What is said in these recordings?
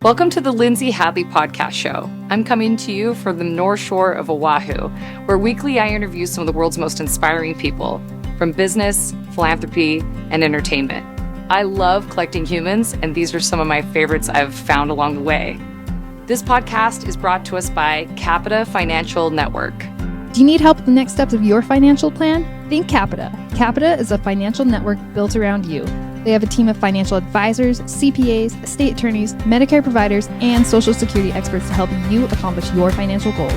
Welcome to the Lindsay Hadley podcast show. I'm coming to you from the North Shore of Oahu, where weekly I interview some of the world's most inspiring people from business, philanthropy, and entertainment. I love collecting humans, and these are some of my favorites I've found along the way. This podcast is brought to us by Capita Financial Network. Do you need help with the next steps of your financial plan? Think Capita. Capita is a financial network built around you. They have a team of financial advisors, CPAs, estate attorneys, Medicare providers, and Social Security experts to help you accomplish your financial goals.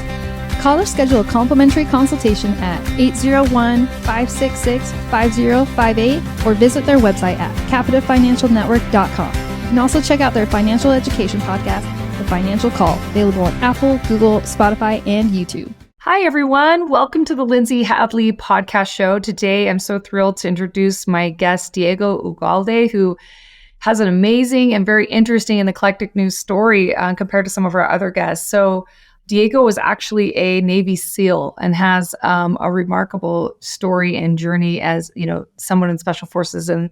Call or schedule a complimentary consultation at 801-566-5058 or visit their website at capitafinancialnetwork.com. You can also check out their financial education podcast, The Financial Call, available on Apple, Google, Spotify, and YouTube. Hi, everyone. Welcome to the Lindsay Hadley podcast show. Today, I'm so thrilled to introduce my guest, Diego Ugalde, who has an amazing and very interesting and eclectic news story compared to some of our other guests. So Diego was actually a Navy SEAL and has a remarkable story and journey as, someone in Special Forces and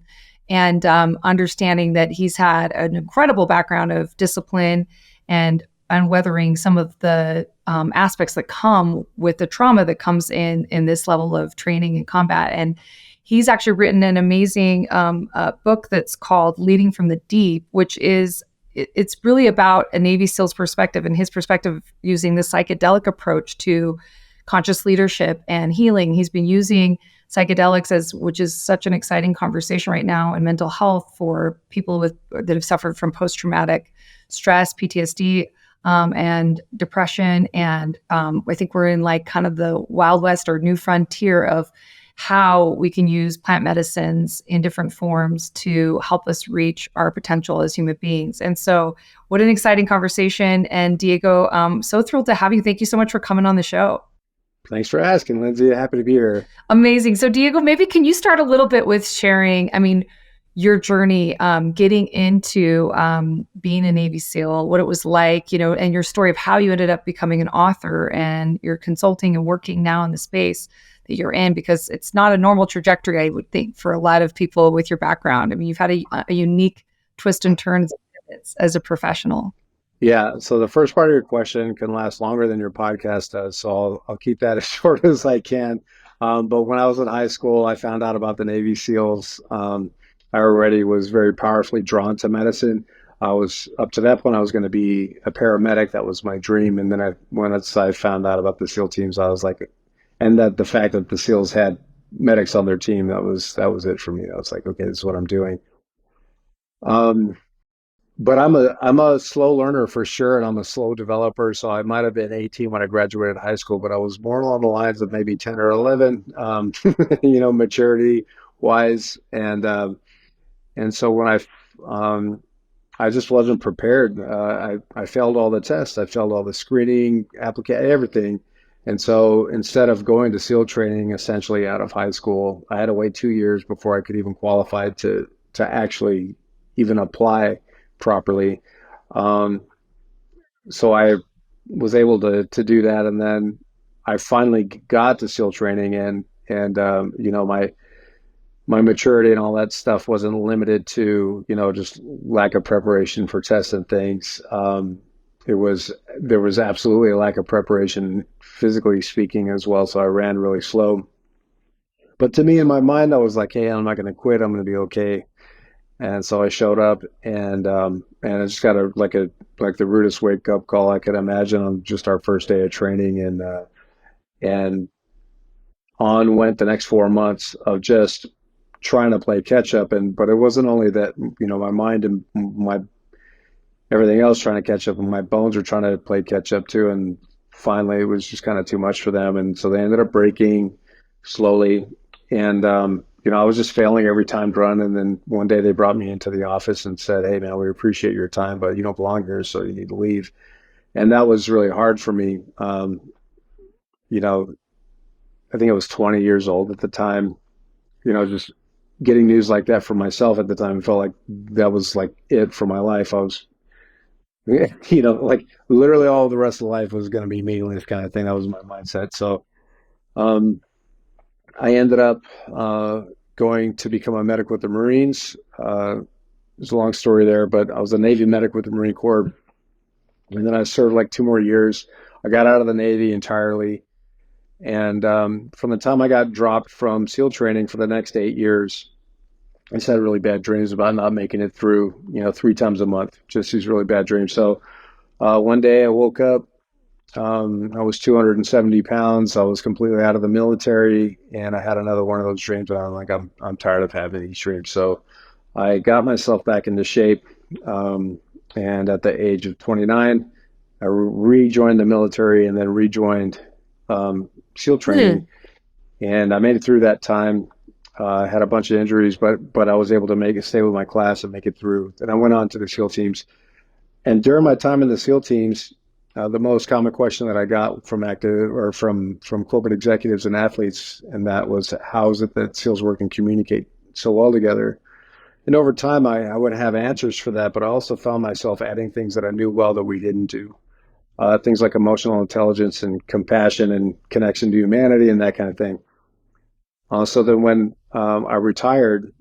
understanding that he's had an incredible background of discipline and weathering some of the aspects that come with the trauma that comes in this level of training and combat. And he's actually written an amazing book that's called Leading from the Deep, which is, it's really about a Navy SEAL's perspective and his perspective using the psychedelic approach to conscious leadership and healing. He's been using psychedelics which is such an exciting conversation right now in mental health for people that have suffered from post-traumatic stress, PTSD, and depression. And I think we're in like kind of the Wild West or new frontier of how we can use plant medicines in different forms to help us reach our potential as human beings. And so what an exciting conversation. And Diego, so thrilled to have you. Thank you so much for coming on the show. Thanks for asking, Lindsay. Happy to be here. Amazing. So Diego, maybe can you start a little bit with sharing, your journey, getting into being a Navy SEAL, what it was like, and your story of how you ended up becoming an author and you're consulting and working now in the space that you're in, because it's not a normal trajectory, I would think, for a lot of people with your background. You've had a unique twist and turns as a professional. Yeah. So the first part of your question can last longer than your podcast does. So I'll keep that as short as I can. But when I was in high school, I found out about the Navy SEALs. I already was very powerfully drawn to medicine. I was up to that point, I was going to be a paramedic. That was my dream. And then once I found out about the SEAL teams, I was like, and that the fact that the SEALs had medics on their team, that was it for me. I was like, okay, this is what I'm doing. But I'm a slow learner for sure, and I'm a slow developer. So I might have been 18 when I graduated high school, but I was more along the lines of maybe 10 or 11, maturity wise. And so when I just wasn't prepared. I failed all the tests. I failed all the screening, everything. And so instead of going to SEAL training essentially out of high school, I had to wait 2 years before I could even qualify to actually even apply properly. So I was able to do that. And then I finally got to SEAL training and my maturity and all that stuff wasn't limited to, just lack of preparation for tests and things. There was absolutely a lack of preparation, physically speaking, as well. So I ran really slow. But to me, in my mind, I was like, hey, I'm not going to quit. I'm going to be okay. And so I showed up and I just got the rudest wake up call I could imagine on just our first day of training. And on went the next 4 months of just trying to play catch up. But it wasn't only that, my mind and my everything else trying to catch up, and my bones were trying to play catch up too. And finally it was just kind of too much for them. And so they ended up breaking slowly. And, I was just failing every timed run. And then one day they brought me into the office and said, hey man, we appreciate your time, but you don't belong here, so you need to leave. And that was really hard for me. I think I was 20 years old at the time, just getting news like that for myself at the time felt like that was like it for my life. I was, like literally all the rest of life was going to be meaningless kind of thing. That was my mindset. So, I ended up going to become a medic with the Marines, there's a long story there, but I was a Navy medic with the Marine Corps. And then I served like 2 more years. I got out of the Navy entirely. And from the time I got dropped from SEAL training for the next 8 years, I just had really bad dreams about not making it through, 3 times a month, just these really bad dreams. So one day I woke up, I was 270 pounds. I was completely out of the military, and I had another one of those dreams. And I'm like, I'm tired of having these dreams. So I got myself back into shape. And at the age of 29, I rejoined the military and then rejoined SEAL training. And I made it through that time. I had a bunch of injuries, but I was able to stay with my class and make it through. And I went on to the SEAL teams. And during my time in the SEAL teams, the most common question that I got from from corporate executives and athletes, and that was, how is it that SEALs work and communicate so well together? And over time, I would have answers for that, but I also found myself adding things that I knew well that we didn't do. Things like emotional intelligence and compassion and connection to humanity and that kind of thing. So then when I retired,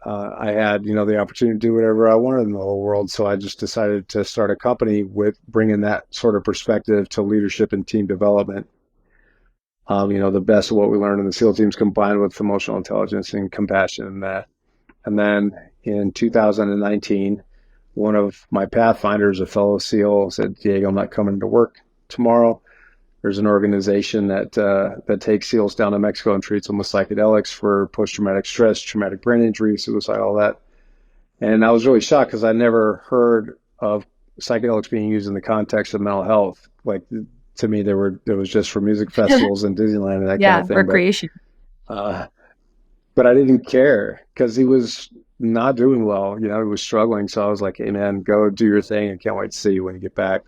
I had, the opportunity to do whatever I wanted in the whole world. So I just decided to start a company with bringing that sort of perspective to leadership and team development. The best of what we learned in the SEAL teams combined with emotional intelligence and compassion and that. And then in 2019, one of my pathfinders, a fellow SEAL, said, Diego, I'm not coming to work tomorrow. There's an organization that takes SEALs down to Mexico and treats them with psychedelics for post-traumatic stress, traumatic brain injury, suicide, all that. And I was really shocked because I never heard of psychedelics being used in the context of mental health. Like, to me, there was just for music festivals and Disneyland and that kind of thing. Recreation. But I didn't care because he was not doing well. He was struggling. So I was like, hey, man, go do your thing. I can't wait to see you when you get back.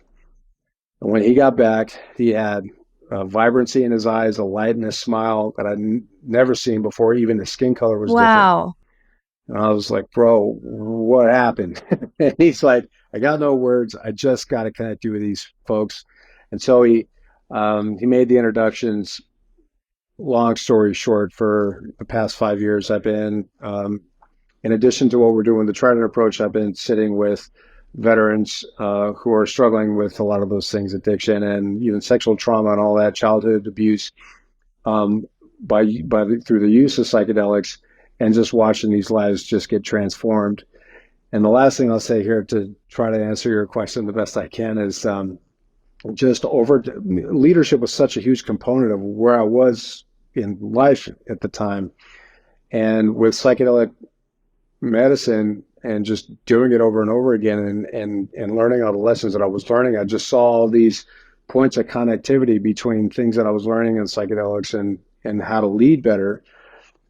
And when he got back, he had a vibrancy in his eyes, a light in his smile that I'd never seen before. Even his skin color was different. And I was like, bro, what happened? And he's like, I got no words. I just got to connect you with these folks. And so he made the introductions. Long story short, for the past 5 years, I've been, in addition to what we're doing with the Trident Approach, I've been sitting with veterans who are struggling with a lot of those things, addiction and even sexual trauma and all that, childhood abuse, through the use of psychedelics, and just watching these lives just get transformed. And the last thing I'll say here to try to answer your question the best I can is leadership was such a huge component of where I was in life at the time. And with psychedelic medicine and just doing it over and over again and learning all the lessons that I was learning, I just saw all these points of connectivity between things that I was learning in psychedelics and how to lead better.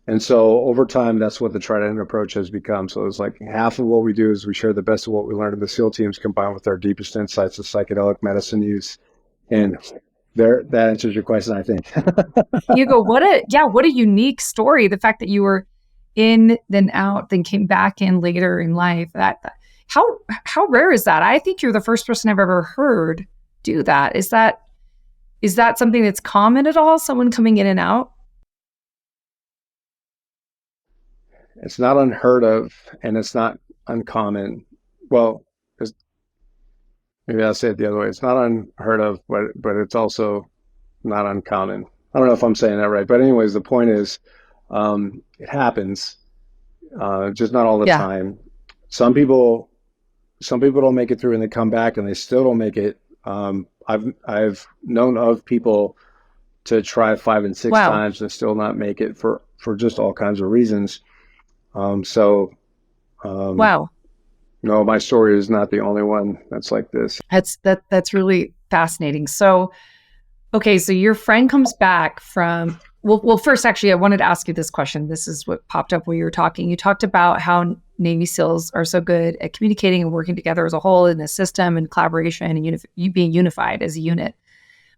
And so over time, that's what the Trident Approach has become. So it's like half of what we do is we share the best of what we learned in the SEAL teams combined with our deepest insights of psychedelic medicine use. And that answers your question, I think. Diego, what a unique story. The fact that you were in, then out, then came back in later in life. How rare is that? I think you're the first person I've ever heard do that. Is that something that's common at all? Someone coming in and out? It's not unheard of, and it's not uncommon. Well, maybe I'll say it the other way. It's not unheard of, but it's also not uncommon. I don't know if I'm saying that right. But anyways, the point is, it happens, just not all the time. Some people don't make it through and they come back and they still don't make it. I've known of people to try 5 and 6 times and still not make it for just all kinds of reasons. No, my story is not the only one that's like this. That's really fascinating. So, okay, so your friend comes back from, well, first, actually, I wanted to ask you this question. This is what popped up while you were talking. You talked about how Navy SEALs are so good at communicating and working together as a whole in a system and collaboration and you being unified as a unit.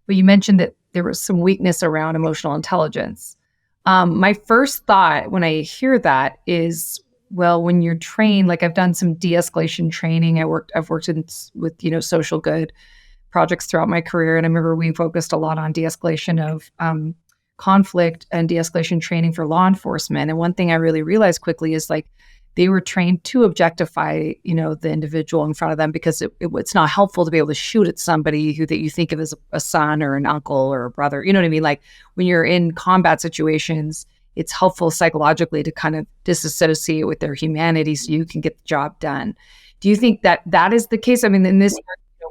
But you mentioned that there was some weakness around emotional intelligence. My first thought when I hear that is, well, when you're trained, like I've done some de-escalation training. I've worked with social good projects throughout my career, and I remember we focused a lot on de-escalation of conflict and de-escalation training for law enforcement. And one thing I really realized quickly is like they were trained to objectify, the individual in front of them because it's not helpful to be able to shoot at somebody that you think of as a son or an uncle or a brother. You know what I mean? Like when you're in combat situations, it's helpful psychologically to kind of disassociate with their humanity so you can get the job done. Do you think that is the case? I mean, in this,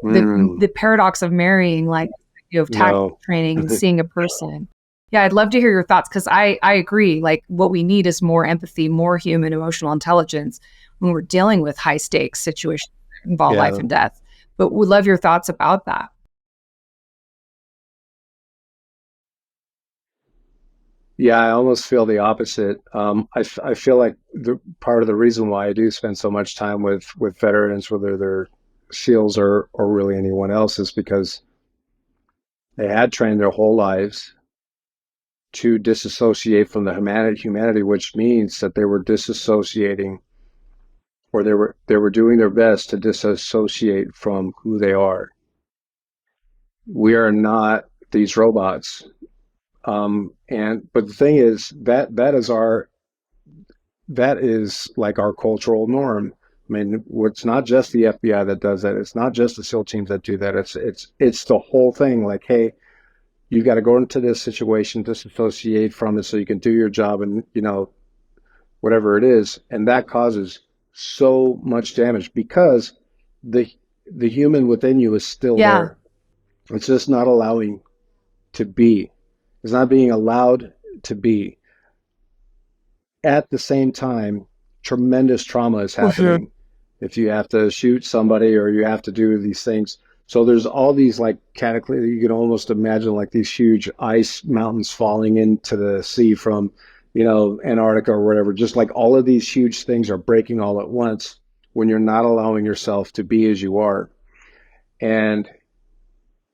the paradox of marrying, like, tactical training and seeing a person. Yeah, I'd love to hear your thoughts because I agree. Like what we need is more empathy, more human emotional intelligence when we're dealing with high stakes situations that involve life and death. But we'd love your thoughts about that. Yeah, I almost feel the opposite. I feel like the part of the reason why I do spend so much time with veterans, whether they're SEALs or really anyone else, is because they had trained their whole lives to disassociate from the humanity, which means that they were disassociating, or they were doing their best to disassociate from who they are. We are not these robots. But the thing is that is like our cultural norm. I mean, it's not just the FBI that does that. It's not just the SEAL teams that do that. It's the whole thing. Like, hey, you got to go into this situation, disassociate from it so you can do your job and, whatever it is. And that causes so much damage because the human within you is still there. It's just not allowing to be. It's not being allowed to be. At the same time, tremendous trauma is happening. If you have to shoot somebody or you have to do these things. So there's all these like cataclysms. You can almost imagine like these huge ice mountains falling into the sea from, Antarctica or whatever. Just like all of these huge things are breaking all at once when you're not allowing yourself to be as you are. And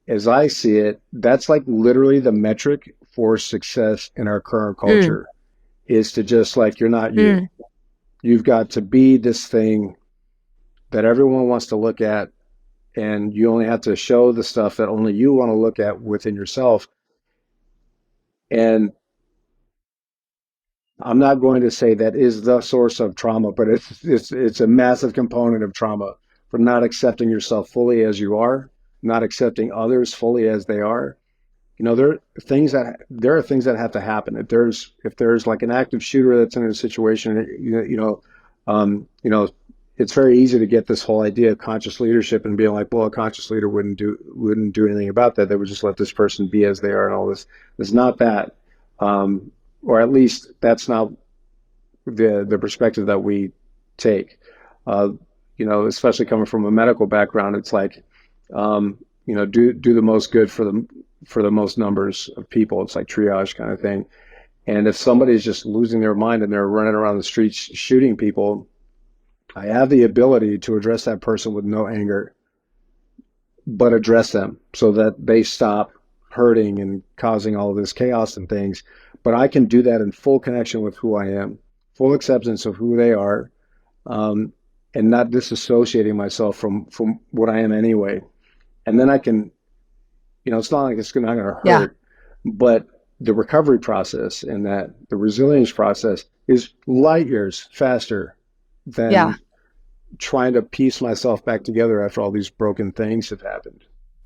as I see it, that's like literally the metric for success in our current culture is to just like, you're not you. You've got to be this thing that everyone wants to look at. And you only have to show the stuff that only you want to look at within yourself. And I'm not going to say that is the source of trauma, but it's a massive component of trauma for not accepting yourself fully as you are, not accepting others fully as they are. There are things that have to happen. If there's like an active shooter that's in a situation, it's very easy to get this whole idea of conscious leadership and being like, well, a conscious leader wouldn't do anything about that. They would just let this person be as they are and all this. It's not that, or at least that's not the perspective that we take. Especially coming from a medical background, it's like, do the most good for the most numbers of people. It's like triage kind of thing. And if somebody's just losing their mind and they're running around the streets shooting people, I have the ability to address that person with no anger, but address them so that they stop hurting and causing all of this chaos and things. But I can do that in full connection with who I am, full acceptance of who they are, and not disassociating myself from what I am anyway. And then I can, it's not like it's not going to hurt, but the recovery process and the resilience process is light years faster than trying to piece myself back together after all these broken things have happened.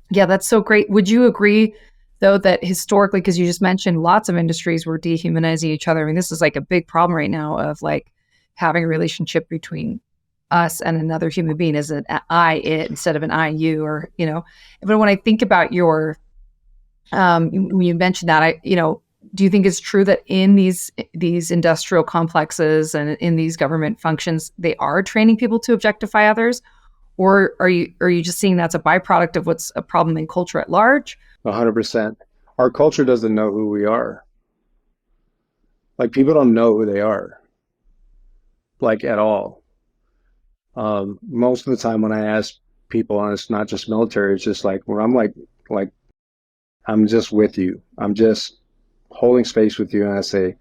Yeah, that's so great. Would you agree, though, that historically, because you just mentioned lots of industries were dehumanizing each other. I mean, this is like a big problem right now of like having a relationship between us and another human being as an I, it, instead of an I, you, or, But when I think about your, when you mentioned that, do you think it's true that in these industrial complexes and in these government functions, they are training people to objectify others? Or are you just seeing that's a byproduct of what's a problem in culture at large? 100%. Our culture doesn't know who we are. Like, people don't know who they are, like, at all. Most of the time when I ask people, and it's not just military, it's just like, where I'm like, I'm just with you. I'm just holding space with you, and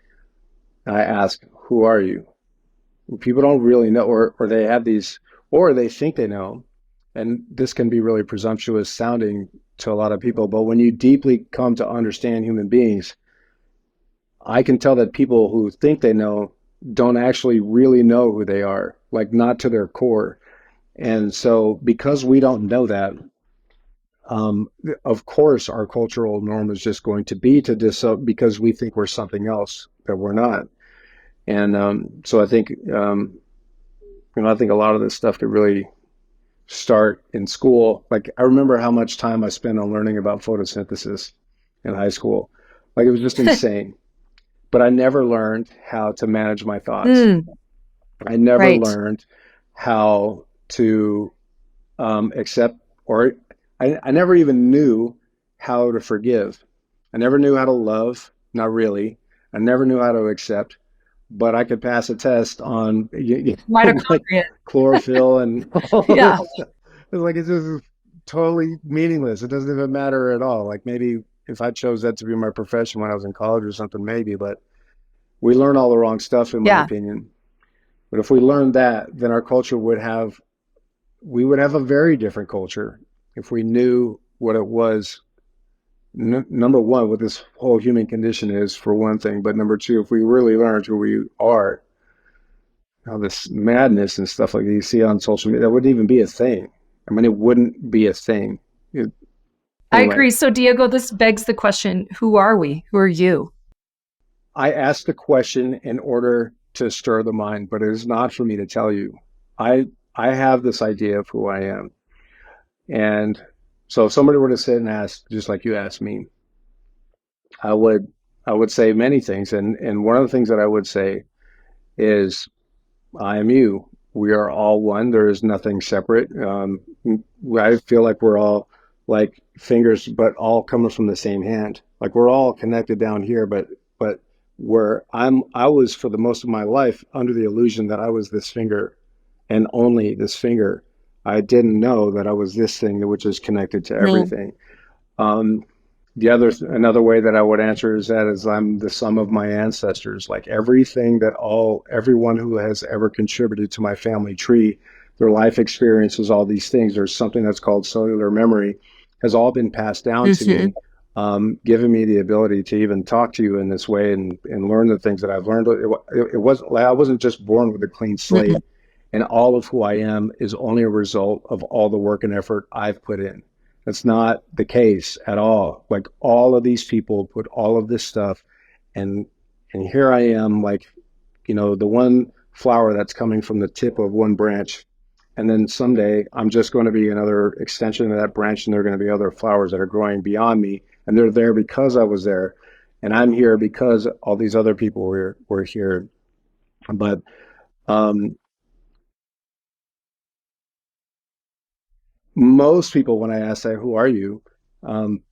I ask, who are you? People don't really know, or they have these, or they think they know, and this can be really presumptuous sounding to a lot of people, but when you deeply come to understand human beings, I can tell that people who think they know don't actually really know who they are, like not to their core. And so because we don't know that, um, of course, our cultural norm is just going to be to because we think we're something else that we're not. And so I think, I think a lot of this stuff could really start in school. Like I remember how much time I spent on learning about photosynthesis in high school. Like it was just insane. But I never learned how to manage my thoughts. Mm, I never right. learned how to accept, or I never even knew how to forgive. I never knew how to love, not really. I never knew how to accept, but I could pass a test on like Mitochondria. chlorophyll and all Yeah. this stuff. It's like it's just totally meaningless. It doesn't even matter at all. Like maybe if I chose that to be my profession when I was in college or something, maybe, but we learn all the wrong stuff, in my Yeah. opinion. But if we learned that, then our culture we would have a very different culture if we knew what it was. Number one, what this whole human condition is, for one thing. But number two, if we really learned who we are, how this madness and stuff like that you see on social media, that wouldn't even be a thing. I mean, it wouldn't be a thing. I Anyway, agree. So, Diego, this begs the question, who are we? Who are you? I asked the question in order to stir the mind, but it is not for me to tell you. I have this idea of who I am. And so if somebody were to sit and ask, just like you asked me, I would I would say many things. And one of the things that I would say is I am you. We are all one. There is nothing separate. I feel like we're all like fingers, but all coming from the same hand. Like we're all connected down here, but I was for the most of my life under the illusion that I was this finger and only this finger. I didn't know that I was this thing which is connected to Mm. everything. Um, another way that I would answer is that is I'm the sum of my ancestors. Like everyone who has ever contributed to my family tree, their life experiences, all these things. There's something that's called cellular memory, has all been passed down to Hmm. me, giving me the ability to even talk to you in this way and learn the things that I've learned. It wasn't like I wasn't just born with a clean Hmm. slate, and all of who I am is only a result of all the work and effort I've put in. That's not the case at all. Like all of these people put all of this stuff, and and here I am, like the one flower that's coming from the tip of one branch, and then someday I'm just going to be another extension of that branch, and there are going to be other flowers that are growing beyond me, and they're there because I was there, and I'm here because all these other people were here. But um, most people, when I ask that, who are you? Um,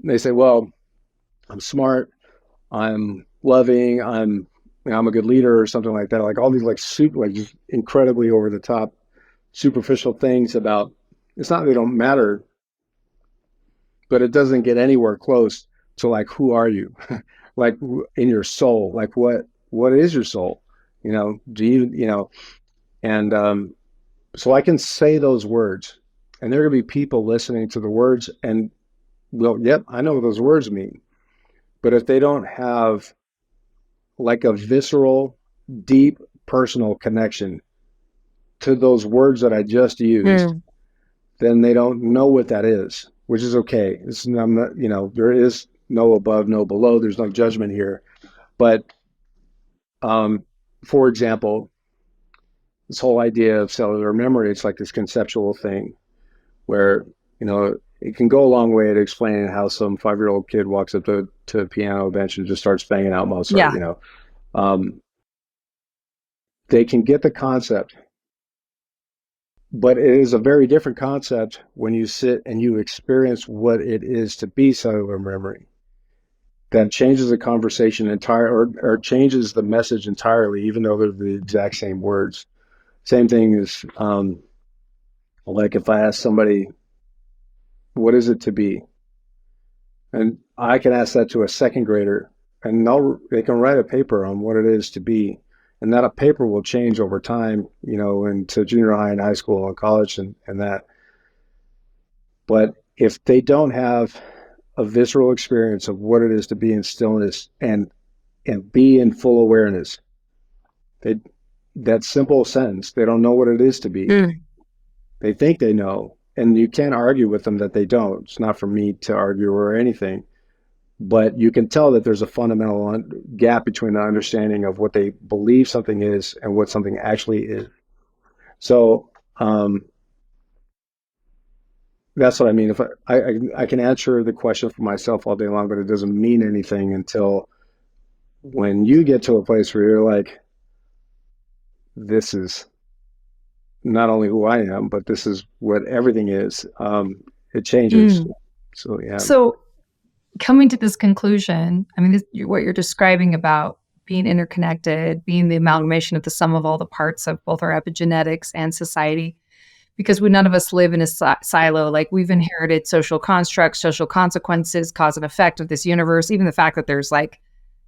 they say, well, I'm smart, I'm loving, I'm a good leader or something like that. Like all these like super like just incredibly over the top superficial things about it's not they don't matter, but it doesn't get anywhere close to like who are you? Like in your soul, like what is your soul? Do and so I can say those words and there are gonna be people listening to the words and well, yep, I know what those words mean. But if they don't have like a visceral, deep personal connection to those words that I just used, Mm. then they don't know what that is, which is okay. I'm not, there is no above, no below. There's no judgment here. But um, for example, this whole idea of cellular memory, it's like this conceptual thing where, it can go a long way to explaining how some 5-year-old kid walks up to a piano bench and just starts banging out Mozart, Yeah. Um, they can get the concept, but it is a very different concept when you sit and you experience what it is to be cellular memory. That changes the conversation or changes the message entirely, even though they're the exact same words. Same thing is like if I ask somebody, what is it to be? And I can ask that to a second grader and they can write a paper on what it is to be. And that a paper will change over time, into junior high and high school and college and that. But if they don't have a visceral experience of what it is to be in stillness and be in full awareness, They that simple sentence, they don't know what it is to be. They think they know, and you can't argue with them that they don't. It's not for me to argue or anything, but you can tell that there's a fundamental gap between the understanding of what they believe something is and what something actually is. So that's what I mean. If I can answer the question for myself all day long, but it doesn't mean anything until when you get to a place where you're like, this is not only who I am, but this is what everything is. It changes. So, yeah. So coming to this conclusion, I mean, what you're describing about being interconnected, being the amalgamation of the sum of all the parts of both our epigenetics and society, because none of us live in a silo. Like, we've inherited social constructs, social consequences, cause and effect of this universe. Even the fact that there's like,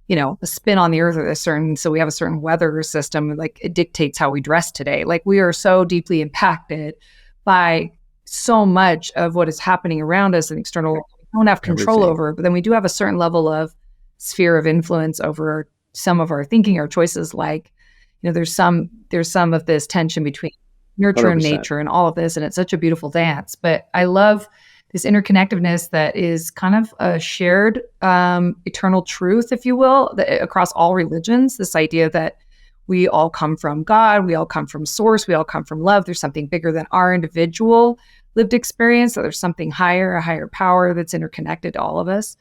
a spin on the earth or so we have a certain weather system, like it dictates how we dress today. Like, we are so deeply impacted by so much of what is happening around us and external, we don't have control over, but then we do have a certain level of sphere of influence over some of our thinking, our choices. Like, there's some of this tension between nurture 100%. And nature and all of this. And it's such a beautiful dance, but I love this interconnectedness that is kind of a shared eternal truth, if you will, across all religions. This idea that we all come from God, we all come from source, we all come from love. There's something bigger than our individual lived experience, that there's something higher, a higher power that's interconnected to all of us.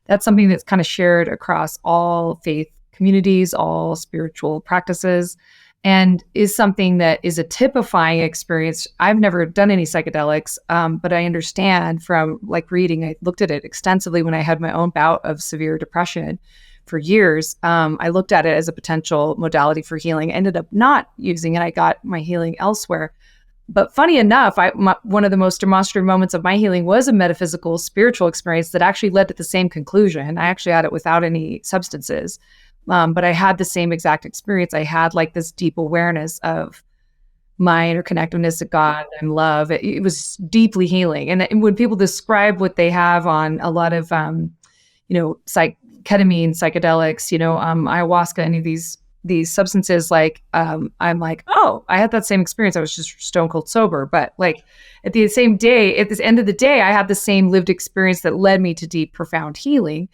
That's something that's kind of shared across all faith communities, all spiritual practices, and is something that is a typifying experience. I've never done any psychedelics, but I understand from like reading, I looked at it extensively when I had my own bout of severe depression for years. I looked at it as a potential modality for healing, ended up not using it. I got my healing elsewhere. But funny enough, one of the most demonstrative moments of my healing was a metaphysical, spiritual experience that actually led to the same conclusion. I actually had it without any substances. But I had the same exact experience. I had like this deep awareness of my interconnectedness to God and love. It was deeply healing. And when people describe what they have on a lot of, ketamine, psychedelics, ayahuasca, any of these substances, like, I'm like, oh, I had that same experience. I was just stone cold sober. But like at the end of the day, I had the same lived experience that led me to deep, profound healing.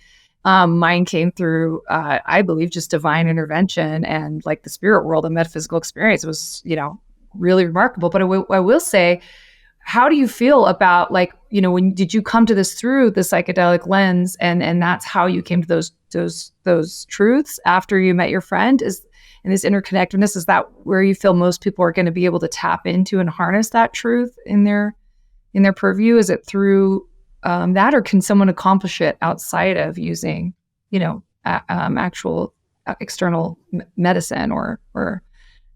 Mine came through, I believe, just divine intervention and like the spirit world and metaphysical experience. It was, really remarkable. But I will say, how do you feel about like, when did you come to this through the psychedelic lens, and that's how you came to those truths after you met your friend? And this interconnectedness, is that where you feel most people are going to be able to tap into and harness that truth in their purview? Is it through that, or can someone accomplish it outside of using, actual external medicine or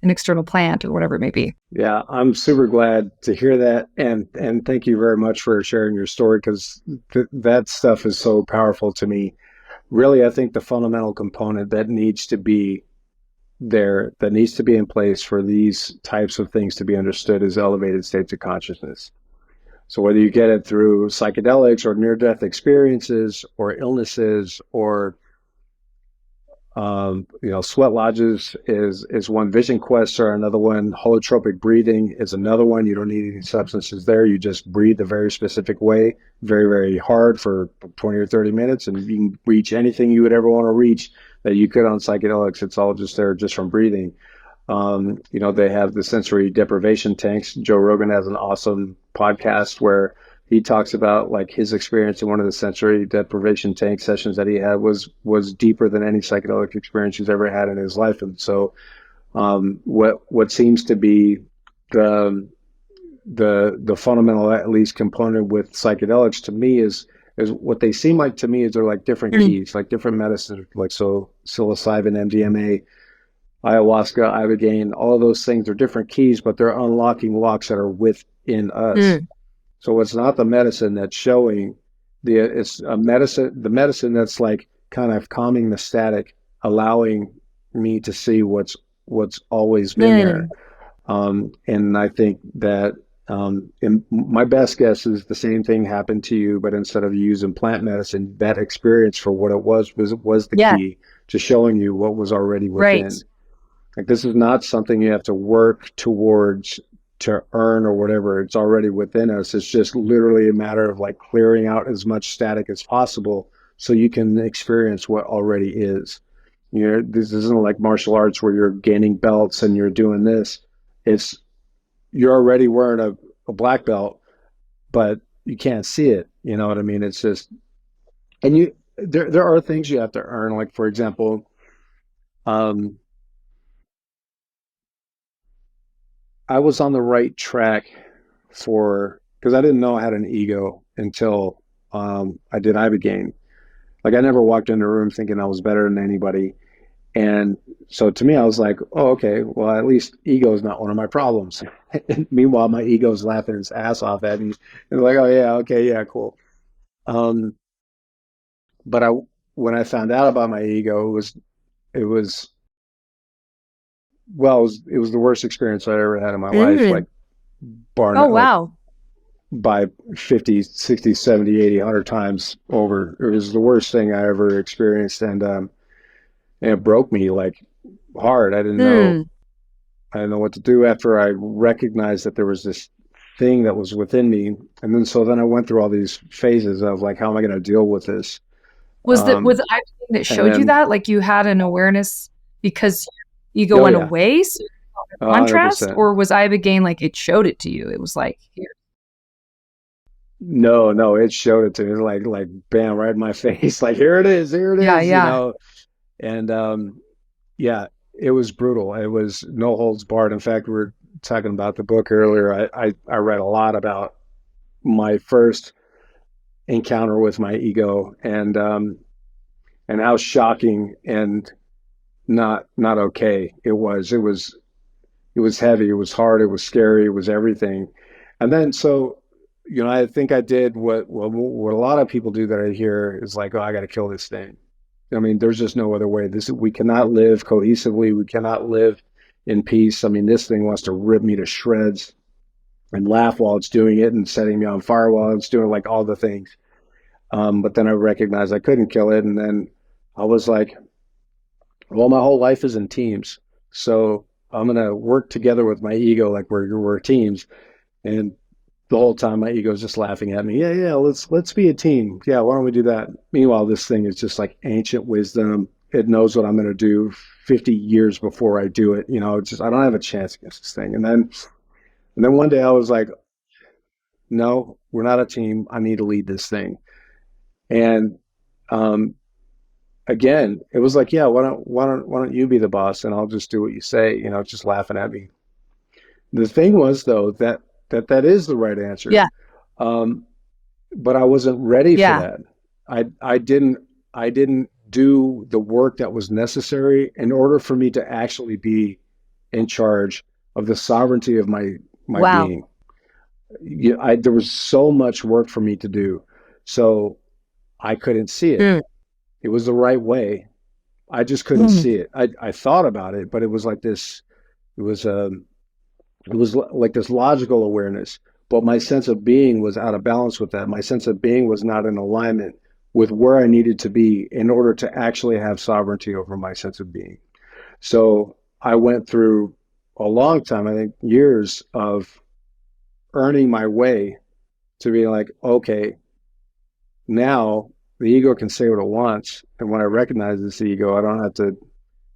an external plant or whatever it may be? Yeah, I'm super glad to hear that, and thank you very much for sharing your story, because that stuff is so powerful to me. Really, I think the fundamental component that needs to be there, that needs to be in place for these types of things to be understood, is elevated states of consciousness. So whether you get it through psychedelics or near-death experiences or illnesses or, sweat lodges is one, vision quests are another one, holotropic breathing is another one. You don't need any substances there. You just breathe a very specific way, very, very hard for 20 or 30 minutes, and you can reach anything you would ever want to reach that you could on psychedelics. It's all just there just from breathing. They have the sensory deprivation tanks. Joe Rogan has an awesome podcast where he talks about like his experience in one of the sensory deprivation tank sessions that he had was deeper than any psychedelic experience he's ever had in his life. And so, what seems to be the fundamental, at least, component with psychedelics to me is what they seem like to me is they're like different keys, like different medicines, like so psilocybin, MDMA, ayahuasca, ibogaine, all of those things are different keys, but they're unlocking locks that are within us. So it's not the medicine that's showing the medicine that's like kind of calming the static, allowing me to see what's always been there. And I think that my best guess is the same thing happened to you, but instead of using plant medicine, that experience for what it was the key to showing you what was already within. Right. Like this is not something you have to work towards to earn or whatever. It's already within us. It's just literally a matter of like clearing out as much static as possible so you can experience what already is. You know, this isn't like martial arts where you're gaining belts and you're doing this. It's you're already wearing a black belt, but you can't see it. You know what I mean? It's just and you there are things you have to earn. Like for example, um, I was on the right track for because I didn't know I had an ego until I did Ibogaine. Like I never walked into a room thinking I was better than anybody. And so to me, I was like, oh, okay, well, at least ego is not one of my problems. Meanwhile, my ego's laughing its ass off at me. And like, oh yeah, okay, yeah, cool. Um, but when I found out about my ego, it was well, it was the worst experience I ever had in my life, like Mm. barring Oh, like wow. by 50, 60, 70, 80, 100 times over. It was the worst thing I ever experienced. And it broke me like hard. Mm. I didn't know what to do after I recognized that there was this thing that was within me. And then I went through all these phases of like, how am I going to deal with this? Was Um, the Ibogaine that and showed you then that? Like you had an awareness because your ego oh went yeah, away, so you saw the contrast, 100%. or was Ibogaine like it showed it to you? It was like, here. No, no, it showed it to me like bam, right in my face. Like here it Yeah, is, you yeah. know. And yeah, it was brutal. It was no holds barred. In fact, we were talking about the book earlier. I read a lot about my first encounter with my ego and how shocking and not okay it was. It was heavy. It was hard. It was scary. It was everything. And then so you know, I think I did what a lot of people do that I hear is like, oh, I got to kill this thing. I mean, there's just no other way. This we cannot live cohesively. We cannot live in peace. I mean, this thing wants to rip me to shreds and laugh while it's doing it and setting me on fire while it's doing like all the things. But then I recognized I couldn't kill it, and then I was like, well, my whole life is in teams, so I'm gonna work together with my ego like we're teams. And the whole time my ego's just laughing at me. Yeah, yeah, let's be a team. Yeah, why don't we do that? Meanwhile, this thing is just like ancient wisdom. It knows what I'm going to do 50 years before I do it. You know, it's just I don't have a chance against this thing. And then one day I was like, no, we're not a team. I need to lead this thing. And um, again, it was like, yeah, why don't you be the boss and I'll just do what you say. You know, just laughing at me. The thing was though that is the right answer. Yeah. Um, but I wasn't ready for Yeah. that. I didn't do the work that was necessary in order for me to actually be in charge of the sovereignty of my Wow. being. There was so much work for me to do, so I couldn't see it. Mm. It was the right way. I just couldn't Mm. see it. I thought about it, but it was like this. It was it was like this logical awareness, but my sense of being was out of balance with that. My sense of being was not in alignment with where I needed to be in order to actually have sovereignty over my sense of being. So I went through a long time, I think years of earning my way to be like, okay, now the ego can say what it wants. And when I recognize this ego, I don't have to,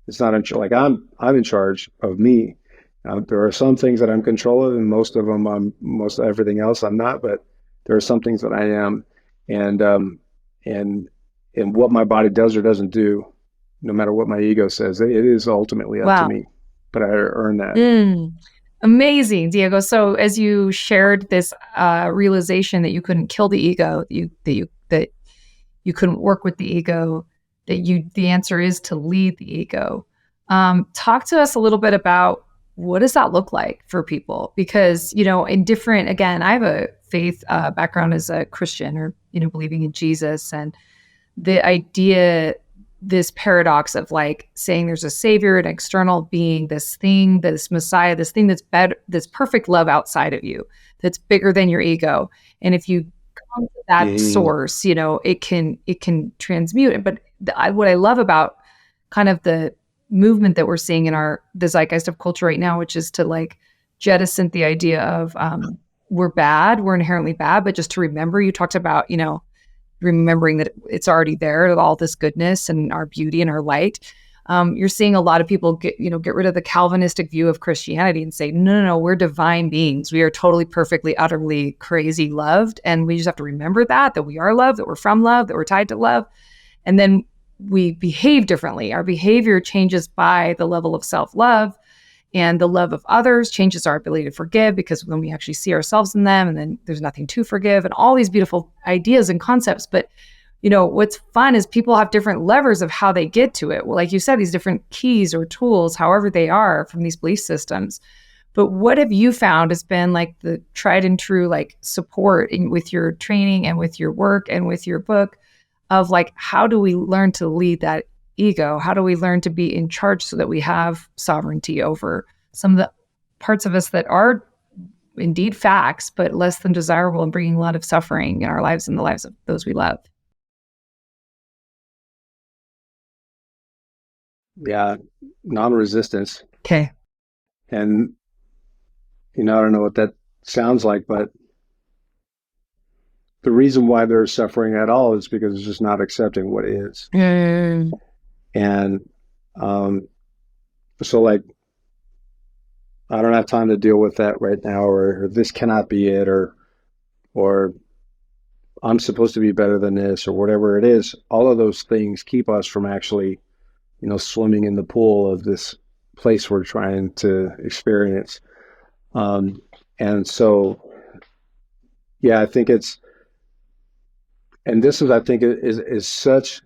it's not in, like I'm in charge of me. There are some things that I'm controlling, and most of them, most of everything else, I'm not. But there are some things that I am, and and and what my body does or doesn't do, no matter what my ego says, it is ultimately up to Wow. me. But I earn that. Mm. Amazing, Diego. So as you shared this realization that you couldn't kill the ego, that you couldn't work with the ego, that the answer is to lead the ego. Talk to us a little bit about what does that look like for people? Because, you know, in different, again, I have a faith background as a Christian or, you know, believing in Jesus, and the idea, this paradox of like saying there's a savior, an external being, this thing, this Messiah, this thing that's better, this perfect love outside of you, that's bigger than your ego. And if you come to that Mm, source, you know, it can transmute it. But what I love about kind of movement that we're seeing in the zeitgeist of culture right now, which is to like jettison the idea of we're bad, we're inherently bad, but just to remember, you talked about, remembering that it's already there, all this goodness and our beauty and our light. You're seeing a lot of people get rid of the Calvinistic view of Christianity and say, no, we're divine beings. We are totally, perfectly, utterly crazy loved. And we just have to remember that we are loved, that we're from love, that we're tied to love. And then we behave differently. Our behavior changes by the level of self-love, and the love of others changes our ability to forgive, because when we actually see ourselves in them, and then there's nothing to forgive, and all these beautiful ideas and concepts. But what's fun is people have different levers of how they get to it. Well, like you said, these different keys or tools, however they are, from these belief systems. But what have you found has been like the tried and true like support with your training and with your work and with your book of like, how do we learn to lead that ego? How do we learn to be in charge so that we have sovereignty over some of the parts of us that are indeed facts, but less than desirable and bringing a lot of suffering in our lives and the lives of those we love? Yeah, non-resistance. Okay. And, I don't know what that sounds like, but the reason why they're suffering at all is because it's just not accepting what is. Mm. And so like, I don't have time to deal with that right now, or this cannot be it, or I'm supposed to be better than this, or whatever it is. All of those things keep us from actually, swimming in the pool of this place we're trying to experience. And so, yeah, I think I think is such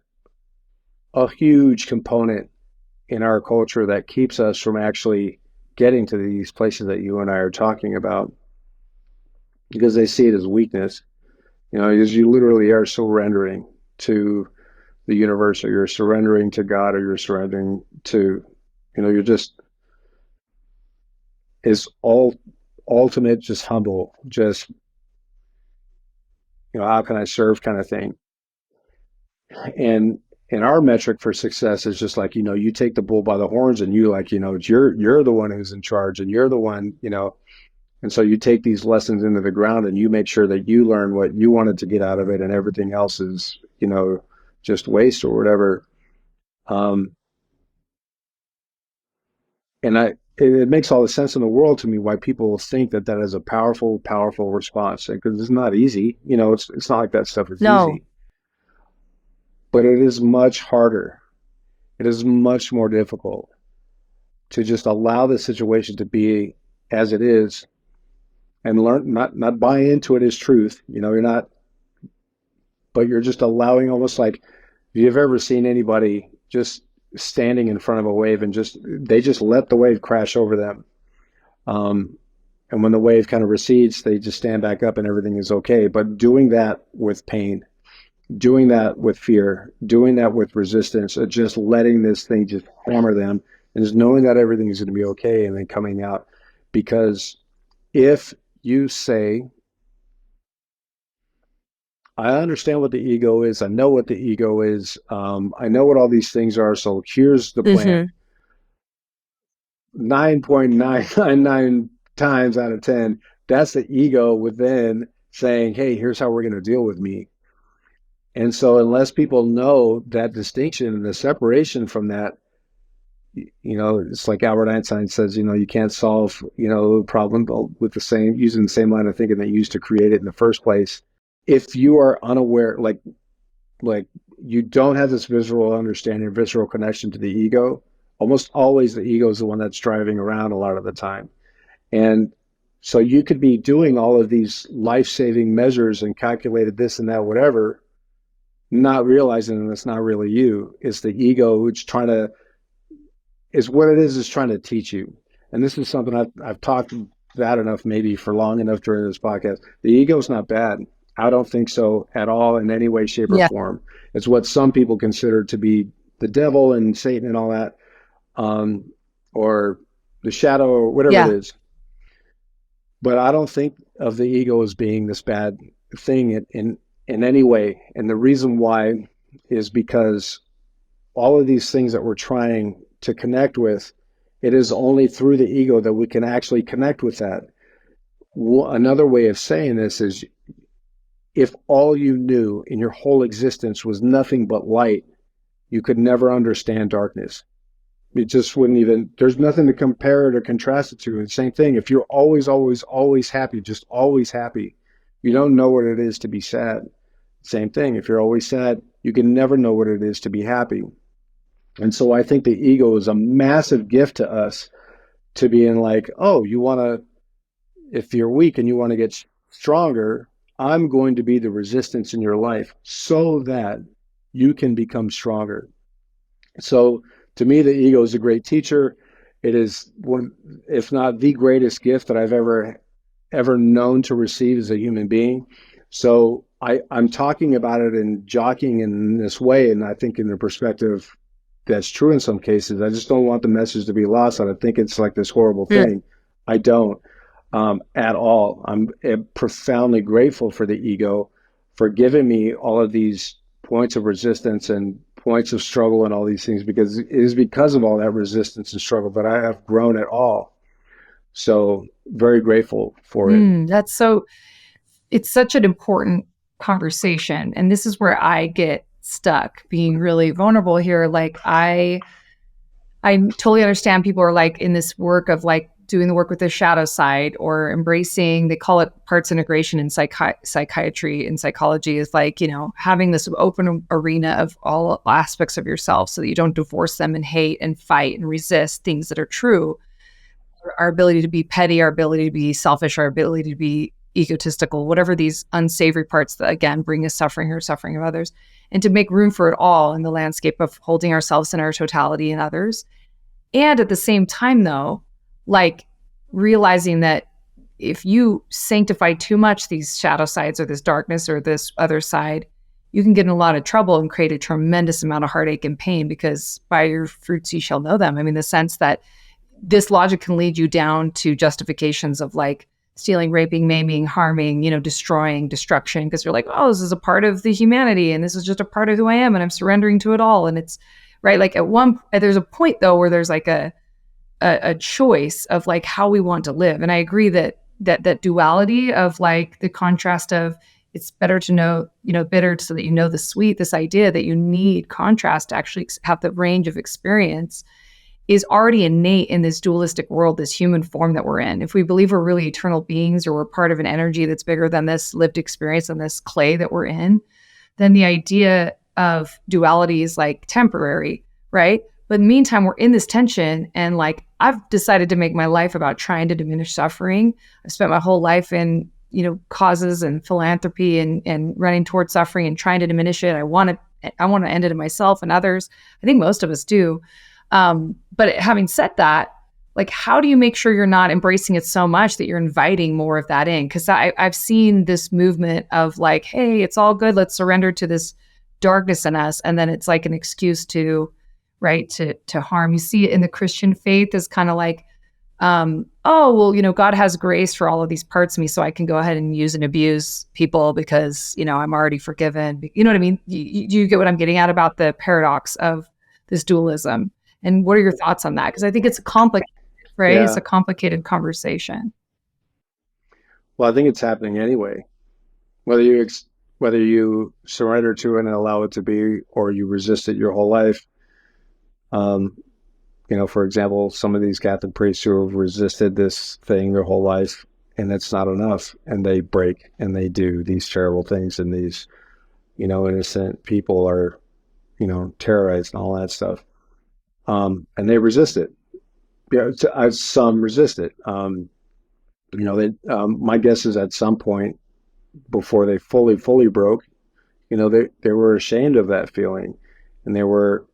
a huge component in our culture that keeps us from actually getting to these places that you and I are talking about, because they see it as weakness, as you literally are surrendering to the universe, or you're surrendering to God, or you're surrendering to, you're just is all ultimate, just humble, just, how can I serve kind of thing. And our metric for success is just like, you take the bull by the horns, and you like, you're the one who's in charge, and you're the one, and so you take these lessons into the ground, and you make sure that you learn what you wanted to get out of it, and everything else is, just waste or whatever. And it makes all the sense in the world to me why people think that is a powerful, powerful response, because it's not easy. It's not like that stuff is easy. But it is much harder. It is much more difficult to just allow the situation to be as it is, and learn, not buy into it as truth. You're not, but you're just allowing, almost like, if you've ever seen anybody just standing in front of a wave and they just let the wave crash over them. And when the wave kind of recedes, they just stand back up and everything is okay. But doing that with pain, doing that with fear, doing that with resistance, just letting this thing just hammer them, and just knowing that everything is going to be okay, and then coming out. Because if you say, I understand what the ego is, I know what the ego is, I know what all these things are, so here's the plan. 9.999 times out of 10, that's the ego within saying, hey, here's how we're going to deal with me. And so unless people know that distinction and the separation from that, it's like Albert Einstein says, you can't solve, a problem with using the same line of thinking that you used to create it in the first place. If you are unaware, like you don't have this visceral understanding, visceral connection to the ego, almost always the ego is the one that's driving around a lot of the time. And so you could be doing all of these life-saving measures and calculated this and that, whatever, not realizing that it's not really you. It's the ego which trying to teach you. And this is something I've talked about enough, maybe for long enough during this podcast. The ego is not bad. I don't think so at all, in any way, shape, or form. It's what some people consider to be the devil and Satan and all that, or the shadow, or whatever it is. But I don't think of the ego as being this bad thing in any way. And the reason why is because all of these things that we're trying to connect with, it is only through the ego that we can actually connect with that. Another way of saying this is, if all you knew in your whole existence was nothing but light, you could never understand darkness. It just wouldn't even, there's nothing to compare it or contrast it to. And same thing, if you're always, always, always happy, just always happy, you don't know what it is to be sad. Same thing, if you're always sad, you can never know what it is to be happy. And so I think the ego is a massive gift to us, to being like, oh, you want to, if you're weak and you want to get stronger, I'm going to be the resistance in your life so that you can become stronger. So to me, the ego is a great teacher. It is one, if not the greatest gift that I've ever known to receive as a human being. So I'm talking about it and jockeying in this way, and I think in the perspective that's true in some cases. I just don't want the message to be lost. I don't think it's like this horrible thing. I don't at all. I'm profoundly grateful for the ego for giving me all of these points of resistance and points of struggle and all these things, because it is because of all that resistance and struggle that I have grown at all. So very grateful for it. It's such an important conversation. And this is where I get stuck, being really vulnerable here. Like I totally understand people are like in this work of like doing the work with the shadow side, or embracing, they call it parts integration in psychiatry and psychology, is like, you know, having this open arena of all aspects of yourself so that you don't divorce them and hate and fight and resist things that are true. Our ability to be petty, our ability to be selfish, our ability to be egotistical, whatever these unsavory parts that, again, bring us suffering or suffering of others, and to make room for it all in the landscape of holding ourselves in our totality and others. And at the same time, though, like realizing that if you sanctify too much these shadow sides or this darkness or this other side, you can get in a lot of trouble and create a tremendous amount of heartache and pain, because by your fruits you shall know them. I mean, the sense that this logic can lead you down to justifications of like stealing, raping, maiming, harming, you know, destroying, destruction, because you're like, oh, this is a part of the humanity and this is just a part of who I am and I'm surrendering to it all. And it's right. Like there's a point though where there's like a choice of like how we want to live. And I agree that duality of like the contrast of, it's better to know, you know, bitter so that you know the sweet, this idea that you need contrast to actually have the range of experience, is already innate in this dualistic world, this human form that we're in. If we believe we're really eternal beings, or we're part of an energy that's bigger than this lived experience and this clay that we're in, then the idea of duality is like temporary, right? But in the meantime, we're in this tension, and like I've decided to make my life about trying to diminish suffering. I've spent my whole life in, you know, causes and philanthropy and running towards suffering and trying to diminish it. I want to end it in myself and others. I think most of us do. But having said that, like, how do you make sure you're not embracing it so much that you're inviting more of that in? Because I've seen this movement of like, hey, it's all good, let's surrender to this darkness in us. And then it's like an excuse to harm. You see it in the Christian faith as kind of like, oh, well, you know, God has grace for all of these parts of me, so I can go ahead and use and abuse people because, you know, I'm already forgiven. You know what I mean? You get what I'm getting at about the paradox of this dualism. And what are your thoughts on that? Because I think it's complicated, right? Yeah. It's a complicated conversation. Well, I think it's happening anyway. Whether you surrender to it and allow it to be, or you resist it your whole life. You know, for example, some of these Catholic priests who have resisted this thing their whole life, and it's not enough, and they break and they do these terrible things, and these, you know, innocent people are, you know, terrorized and all that stuff. And they resist it. Yeah, some resist it. You know, my guess is at some point before they fully broke, you know, they were ashamed of that feeling, and they were,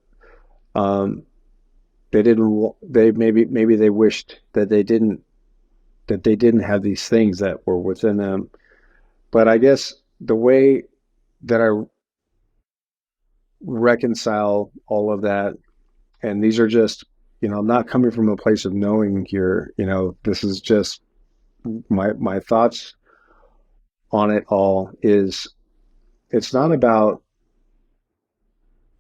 maybe they wished that they didn't have these things that were within them. But I guess the way that I reconcile all of that, and these are just, you know, I'm not coming from a place of knowing here, you know, this is just my thoughts on it all, is it's not about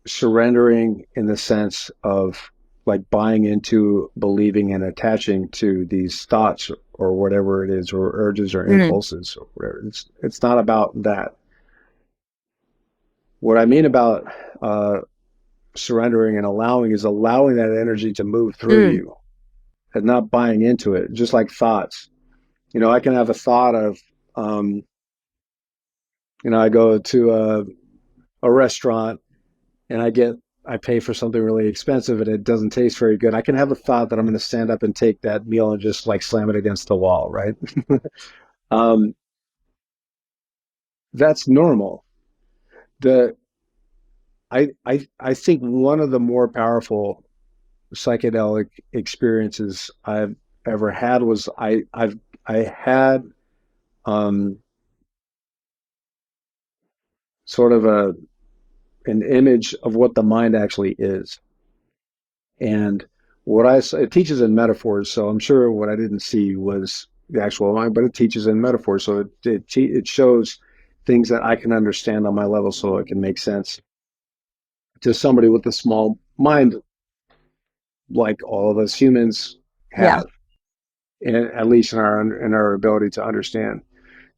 surrendering in the sense of like buying into, believing, and attaching to these thoughts or whatever it is, or urges or impulses or whatever. It's not about that. What I mean about surrendering and allowing is allowing that energy to move through you and not buying into it. Just like thoughts, I can have a thought of, I go to a restaurant and I pay for something really expensive and it doesn't taste very good. I can have a thought that I'm going to stand up and take that meal and just like slam it against the wall, right? That's normal. I think one of the more powerful psychedelic experiences I've ever had was I had sort of an image of what the mind actually is. And it teaches in metaphors, so I'm sure what I didn't see was the actual mind, but it teaches in metaphors, so it shows things that I can understand on my level, so it can make sense to somebody with a small mind, like all of us humans have, at least in our ability to understand.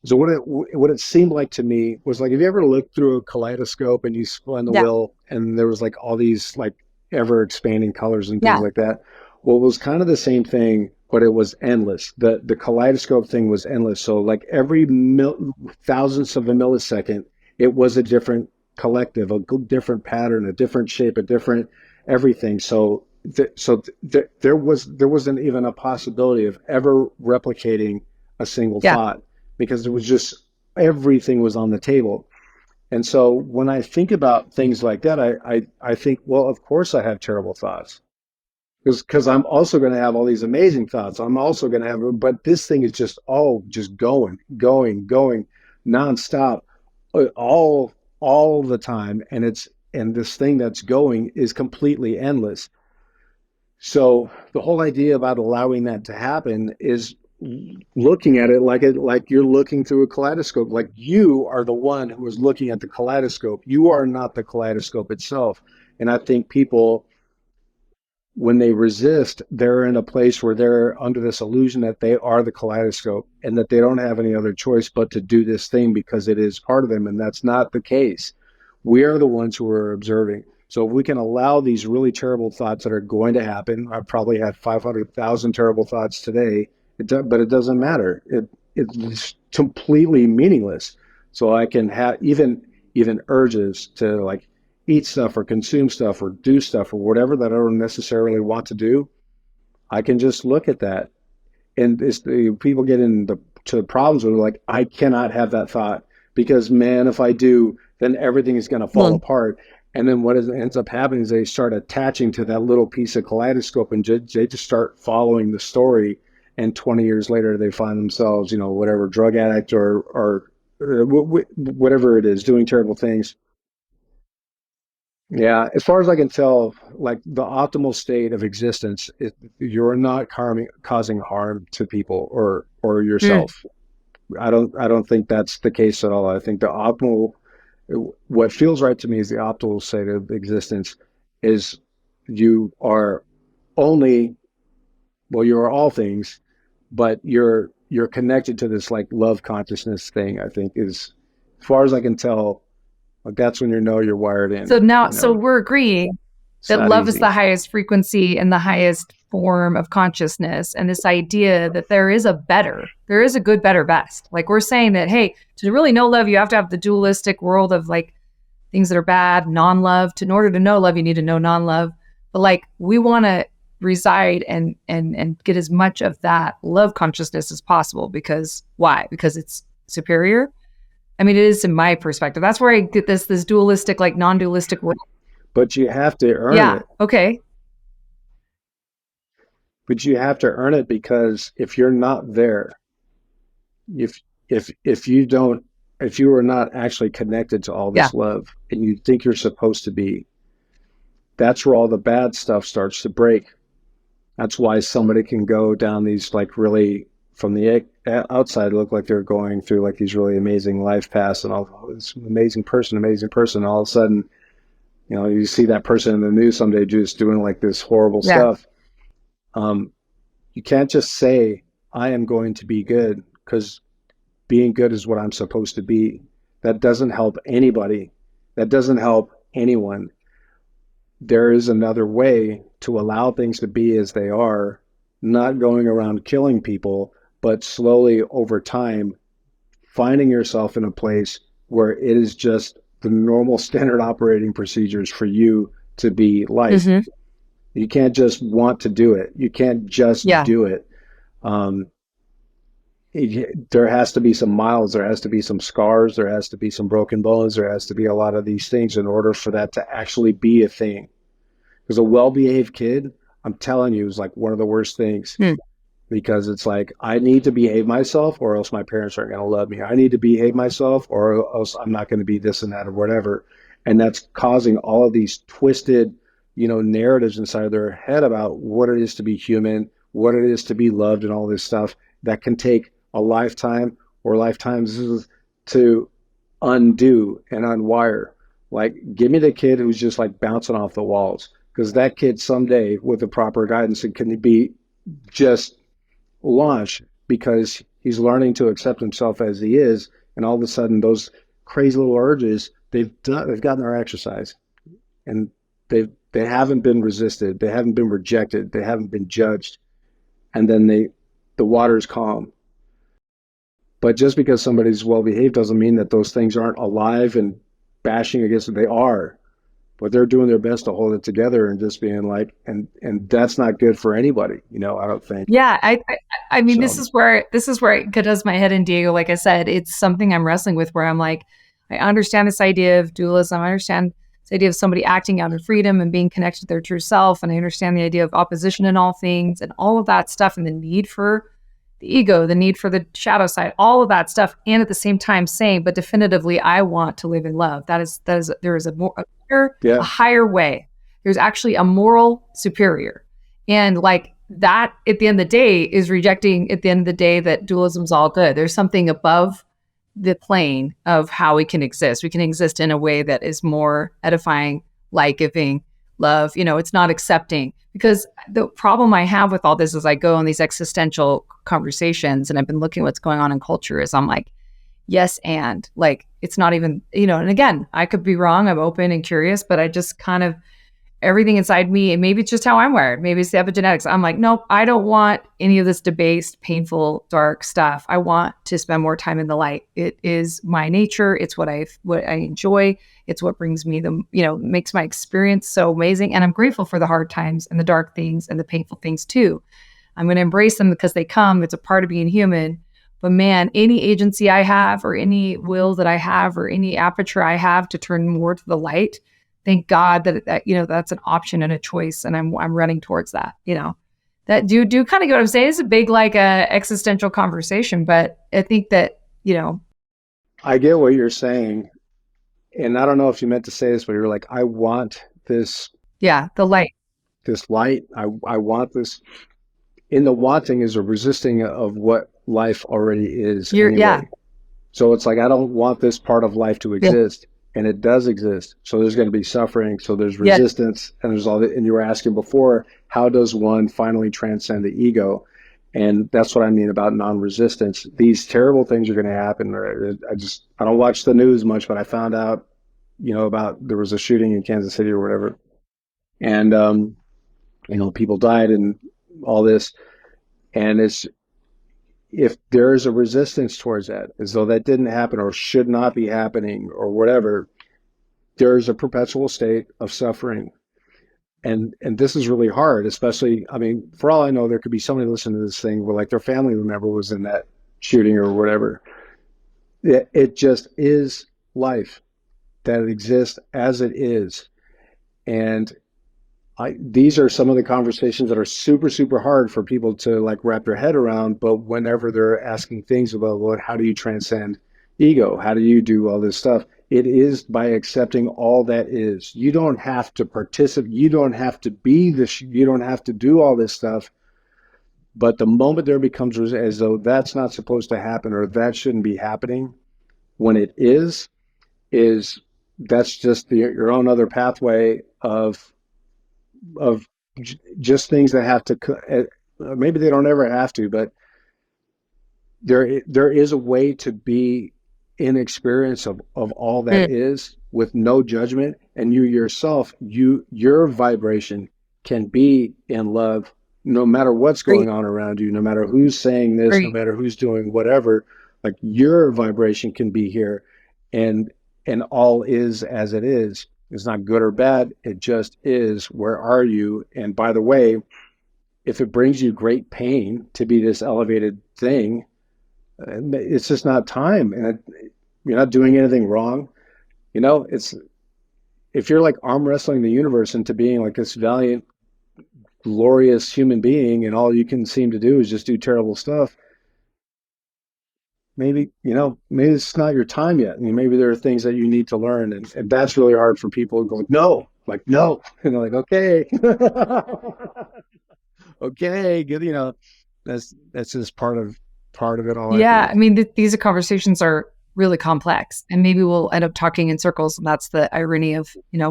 So what it seemed like to me was like, have you ever looked through a kaleidoscope and you spun the wheel and there was like all these like ever expanding colors and things like that? Well, it was kind of the same thing, but it was endless. The kaleidoscope thing was endless. So like every thousandths of a millisecond, it was a different collective, a different pattern, a different shape, a different everything. So there wasn't even a possibility of ever replicating a single thought, because it was just, everything was on the table. And so when I think about things like that, I think, well, of course I have terrible thoughts, because I'm also going to have all these amazing thoughts. I'm also going to have, but this thing is just going nonstop, all the time. And this thing that's going is completely endless. So the whole idea about allowing that to happen is looking at it like you're looking through a kaleidoscope. Like you are the one who is looking at the kaleidoscope. You are not the kaleidoscope itself. And I think people, when they resist, they're in a place where they're under this illusion that they are the kaleidoscope and that they don't have any other choice but to do this thing because it is part of them. And that's not the case. We are the ones who are observing. So if we can allow these really terrible thoughts that are going to happen, I've probably had 500,000 terrible thoughts today, but it doesn't matter. It's completely meaningless. So I can have even urges to like eat stuff or consume stuff or do stuff or whatever that I don't necessarily want to do. I can just look at that. And people get into problems where they're like, I cannot have that thought because, man, if I do, then everything is going to fall apart. And then what ends up happening is they start attaching to that little piece of kaleidoscope and they just start following the story. And 20 years later, they find themselves, whatever, drug addict or whatever it is, doing terrible things. Yeah, as far as I can tell, like the optimal state of existence, you're not causing harm to people or yourself. I don't think that's the case at all. I think the optimal, what feels right to me is the optimal state of existence is you are only, well, you are all things, but you're connected to this like love consciousness thing. I think is, as far as I can tell, like that's when you're wired in. So now, so we're agreeing that love is the highest frequency and the highest form of consciousness. And this idea that there is a good, better, best. Like we're saying that, hey, to really know love, you have to have the dualistic world of like things that are bad, non-love. In order to know love, you need to know non-love. But like we want to reside and get as much of that love consciousness as possible. Because why? Because it's superior. I mean, it is in my perspective. That's where I get this dualistic, like non-dualistic world. But you have to earn it. Okay. But you have to earn it, because if you're not there, if you are not actually connected to all this love and you think you're supposed to be, that's where all the bad stuff starts to break. That's why somebody can go down these like really, from the outside, look like they're going through like these really amazing life paths and all this amazing person. All of a sudden, You see that person in the news someday just doing like this horrible Yeah. stuff. You can't just say, I am going to be good, because being good is what I'm supposed to be. That doesn't help anybody. That doesn't help anyone. There is another way to allow things to be as they are, not going around killing people, but slowly over time, finding yourself in a place where it is just the normal standard operating procedures for you to be life. Mm-hmm. You can't just want to do it. You can't just Yeah. do it. There has to be some miles, there has to be some scars, there has to be some broken bones, there has to be a lot of these things in order for that to actually be a thing. Because a well-behaved kid, I'm telling you, is like one of the worst things. Because it's like, I need to behave myself or else my parents aren't going to love me. I need to behave myself or else I'm not going to be this and that or whatever. And that's causing all of these twisted, narratives inside of their head about what it is to be human, what it is to be loved, and all this stuff that can take a lifetime or lifetimes to undo and unwire. Like, give me the kid who's just like bouncing off the walls, because that kid someday with the proper guidance, it can be just launch, because he's learning to accept himself as he is, and all of a sudden those crazy little urges, they've gotten their exercise, and they haven't been resisted, they haven't been rejected, they haven't been judged, and then the water's calm. But just because somebody's well behaved doesn't mean that those things aren't alive and bashing against it. They are, but they're doing their best to hold it together and just being like, and that's not good for anybody, I don't think. Yeah, I mean, this is where it does my head in, Diego. Like I said, it's something I'm wrestling with, where I'm like, I understand this idea of dualism. I understand this idea of somebody acting out of freedom and being connected to their true self, and I understand the idea of opposition in all things and all of that stuff, and the need for the ego, the need for the shadow side, all of that stuff, and at the same time saying, but definitively, I want to live in love. There is a higher way. There's actually a moral superior, and like that, at the end of the day, is rejecting at the end of the day that dualism's all good. There's something above the plane of how we can exist. We can exist in a way that is more edifying, life-giving, love. It's not accepting. Because the problem I have with all this is I go on these existential conversations, and I've been looking at what's going on in culture, is I'm like, yes, and like, it's not even, and again, I could be wrong. I'm open and curious, but I just kind of, everything inside me, and maybe it's just how I'm wired. Maybe it's the epigenetics. I'm like, nope, I don't want any of this debased, painful, dark stuff. I want to spend more time in the light. It is my nature. It's what I enjoy. It's what brings me makes my experience so amazing. And I'm grateful for the hard times and the dark things and the painful things too. I'm going to embrace them because they come. It's a part of being human. But man, any agency I have, or any will that I have, or any aperture I have to turn more to the light, thank God that that's an option and a choice, and I'm running towards that. That do kind of get what I'm saying. It's a big existential conversation, but I think that I get what you're saying, and I don't know if you meant to say this, but you're like, I want this. Yeah, the light. This light. I want this. In the wanting is a resisting of what life already is. Anyway. So it's like, I don't want this part of life to exist. And it does exist. So there's going to be suffering. So there's resistance, and there's all that. And you were asking before, how does one finally transcend the ego? And that's what I mean about non-resistance. These terrible things are going to happen. I don't watch the news much, but I found out, about, there was a shooting in Kansas City or whatever. And, people died and all this. And if there is a resistance towards that, as though that didn't happen or should not be happening or whatever, there is a perpetual state of suffering. And this is really hard, especially, for all I know, there could be somebody listening to this thing where like their family member was in that shooting or whatever. It just is life that exists as it is. And these are some of the conversations that are super, super hard for people to like wrap their head around. But whenever they're asking things about, well, how do you transcend ego? How do you do all this stuff? It is by accepting all that is. You don't have to participate. You don't have to be this. You don't have to do all this stuff. But the moment there becomes as though that's not supposed to happen or that shouldn't be happening, when it is that's just your own other pathway of just things that have to, maybe they don't ever have to, but there is a way to be in experience of all that is with no judgment, and you yourself, your vibration can be in love no matter what's going on around you, no matter who's saying this, no matter who's doing whatever. Like, your vibration can be here, and all is as it is. It's not good or bad, it just is. Where are you? And by the way, if it brings you great pain to be this elevated thing, it's just not time, and you're not doing anything wrong. It's, if you're like arm wrestling the universe into being like this valiant, glorious human being, and all you can seem to do is just do terrible stuff, maybe it's not your time yet. I mean, maybe there are things that you need to learn, and that's really hard for people to go, no, like, no, and they're like, okay. Okay, good. That's just part of it all. Yeah, I mean, these conversations are really complex, and maybe we'll end up talking in circles. And that's the irony of,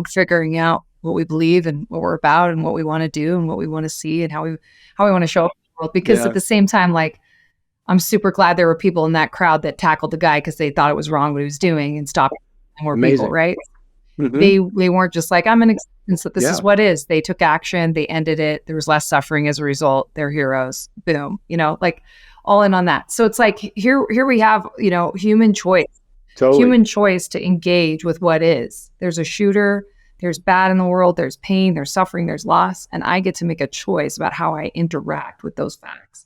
figuring out what we believe and what we're about and what we want to do and what we want to see and how we want to show up in the world. Because at the same time, like, I'm super glad there were people in that crowd that tackled the guy because they thought it was wrong what he was doing and stopped more people, right? Mm-hmm. They weren't just like, I'm an acceptance that this is what is. They took action. They ended it. There was less suffering as a result. They're heroes. Boom. Like, all in on that. So it's like, here we have, human choice. Totally. Human choice to engage with what is. There's a shooter. There's bad in the world. There's pain. There's suffering. There's loss. And I get to make a choice about how I interact with those facts.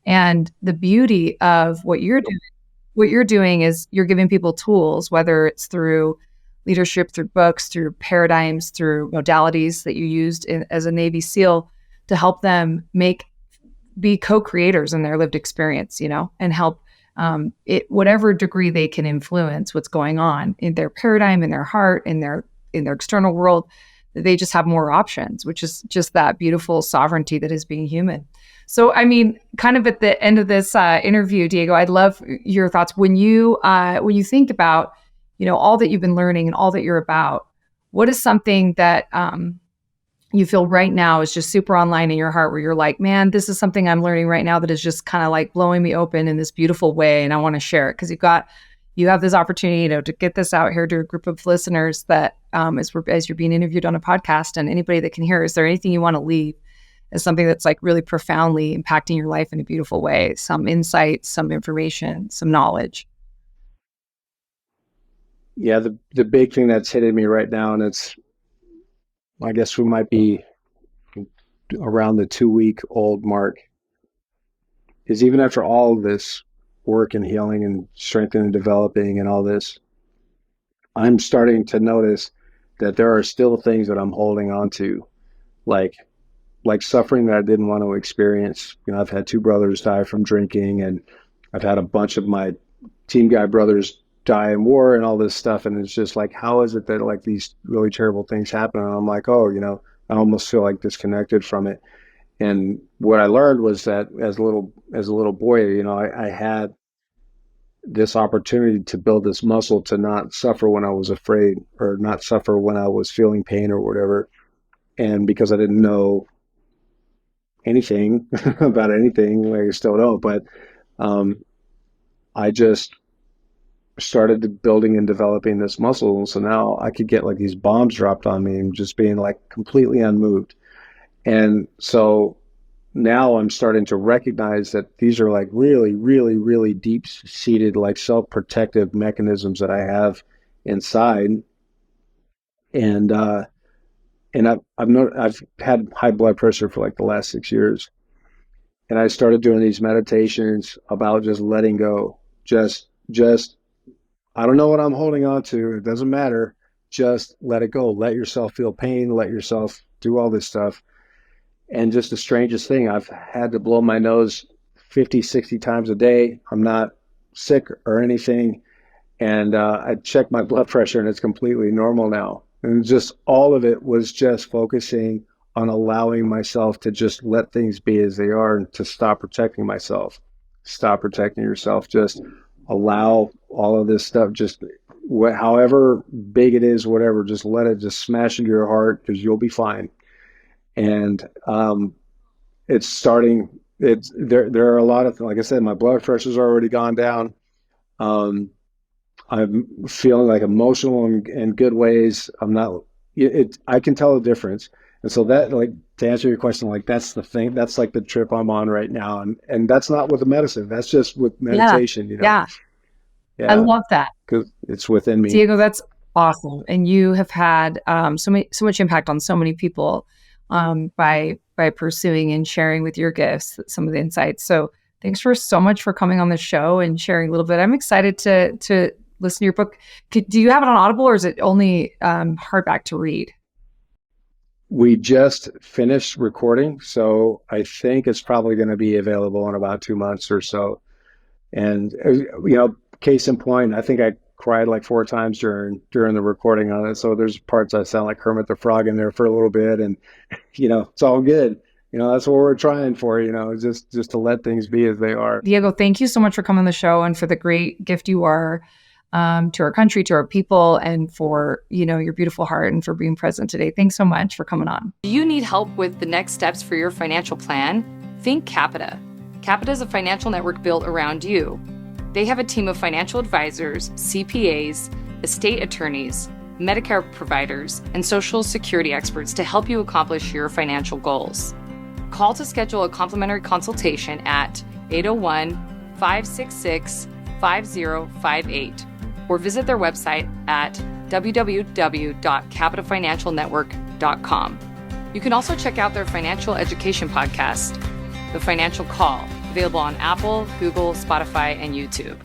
And the beauty of what you're doing is you're giving people tools, whether it's through leadership, through books, through paradigms, through modalities that you used as a Navy SEAL, to help them be co-creators in their lived experience, and help whatever degree they can influence what's going on in their paradigm, in their heart, in their external world. They just have more options, which is just that beautiful sovereignty that is being human. So, I mean, kind of at the end of this interview, Diego, I'd love your thoughts when you think about, all that you've been learning and all that you're about. What is something that you feel right now is just super online in your heart, where you're like, man, this is something I'm learning right now that is just kind of like blowing me open in this beautiful way, and I want to share it? Because you have this opportunity, to get this out here to a group of listeners that as you're being interviewed on a podcast, and anybody that can hear. Is there anything you want to leave as something that's like really profoundly impacting your life in a beautiful way? Some insight, some information, some knowledge. Yeah, the big thing that's hitting me right now, and I guess we might be around the 2-week-old mark, is even after all of this work and healing and strengthening and developing and all this, I'm starting to notice that there are still things that I'm holding on to, like suffering that I didn't want to experience. I've had 2 brothers die from drinking, and I've had a bunch of my team guy brothers die in war and all this stuff. And it's just like, how is it that like these really terrible things happen? And I'm like, oh, I almost feel like disconnected from it. And what I learned was that as a little boy, I had this opportunity to build this muscle to not suffer when I was afraid, or not suffer when I was feeling pain or whatever. And because I didn't know anything about anything, like I still don't, but I just started building and developing this muscle. So now I could get like these bombs dropped on me and just being like completely unmoved. And so now I'm starting to recognize that these are like really, really, really deep-seated like self-protective mechanisms that I have inside. And I've had high blood pressure for like the last 6 years. And I started doing these meditations about just letting go. Just I don't know what I'm holding on to. It doesn't matter. Just let it go. Let yourself feel pain. Let yourself do all this stuff. And just the strangest thing, I've had to blow my nose 50, 60 times a day. I'm not sick or anything. And I checked my blood pressure, and it's completely normal now. And just all of it was just focusing on allowing myself to just let things be as they are, and to stop protecting myself. Stop protecting yourself. Just allow all of this stuff. Just however big it is, whatever, just let it just smash into your heart because you'll be fine. And it's starting. It's there are a lot of, like I said, my blood pressure's already gone down. I'm feeling like emotional in good ways. I'm not. I can tell the difference. And so that, like, to answer your question, like, that's the thing. That's like the trip I'm on right now. And that's not with the medicine. That's just with meditation, Yeah. Yeah. I love that. Because it's within me. Diego, that's awesome. And you have had so much impact on so many people by pursuing and sharing with your gifts some of the insights. So thanks so much for coming on the show and sharing a little bit. I'm excited to listen to your book. Do you have it on Audible, or is it only hardback to read? We just finished recording, so I think it's probably going to be available in about 2 months or so. And case in point, I think I cried like 4 times during the recording on it. So there's parts I sound like Kermit the Frog in there for a little bit, and it's all good. That's what we're trying for. Just to let things be as they are. Diego, thank you so much for coming on the show and for the great gift you are to our country, to our people, and for your beautiful heart and for being present today. Thanks so much for coming on. Do you need help with the next steps for your financial plan? Think Capita. Capita is a financial network built around you. They have a team of financial advisors, CPAs, estate attorneys, Medicare providers, and Social Security experts to help you accomplish your financial goals. Call to schedule a complimentary consultation at 801-566-5058 or visit their website at www.capitafinancialnetwork.com. You can also check out their financial education podcast, The Financial Call, available on Apple, Google, Spotify, and YouTube.